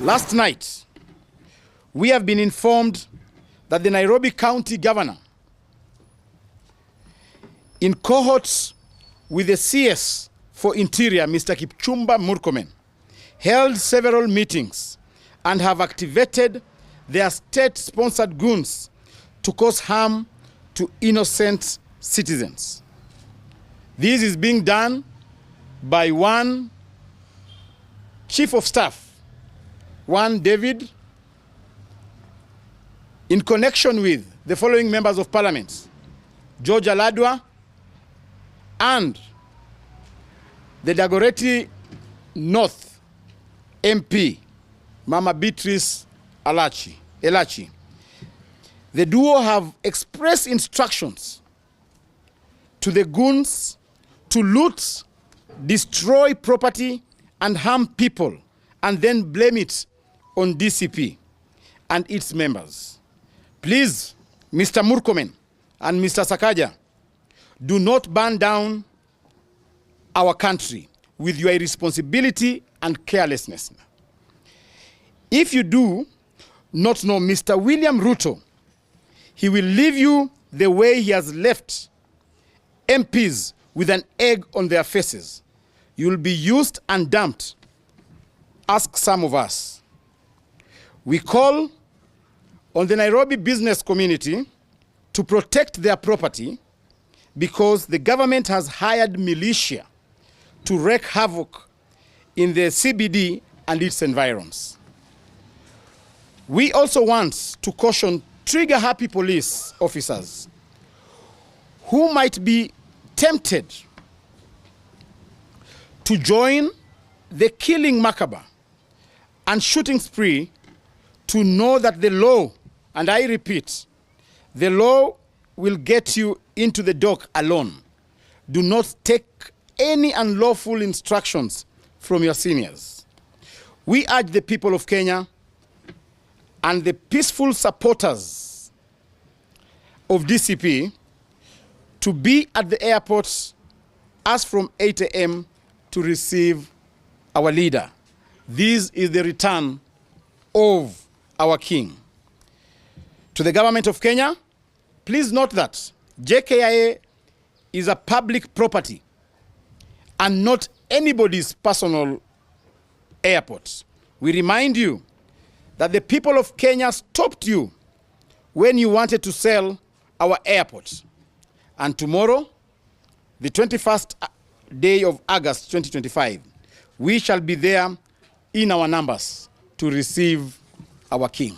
Last night, we have been informed that the Nairobi County Governor, in cohorts with the CS for Interior, Mr. Kipchumba Murkomen, held several meetings and have activated their state-sponsored goons to cause harm to innocent citizens. This is being done by one chief of staff, one David, in connection with the following members of parliament: George Aladwa and the Dagoretti North MP, Mama Beatrice Elachi. The duo have expressed instructions to the goons to loot, destroy property, and harm people, and then blame it on DCP and its members. Please, Mr. Murkomen and Mr. Sakaja, do not burn down our country with your irresponsibility and carelessness. If you do not know Mr. William Ruto, he will leave you the way he has left MPs with an egg on their faces. You will be used and dumped. Ask some of us. We call on the Nairobi business community to protect their property because the government has hired militia to wreak havoc in the CBD and its environs. We also want to caution trigger-happy police officers who might be tempted to join the killing macabre and shooting spree to know that the law, and I repeat, the law will get you into the dock alone. Do not take any unlawful instructions from your seniors. We urge the people of Kenya and the peaceful supporters of DCP to be at the airport as from 8 a.m. to receive our leader. This is the return of our king. To the government of Kenya, please note that JKIA is a public property and not anybody's personal airport. We remind you that the people of Kenya stopped you when you wanted to sell our airport. And tomorrow, the 21st day of August 2025, we shall be there in our numbers to receive our king.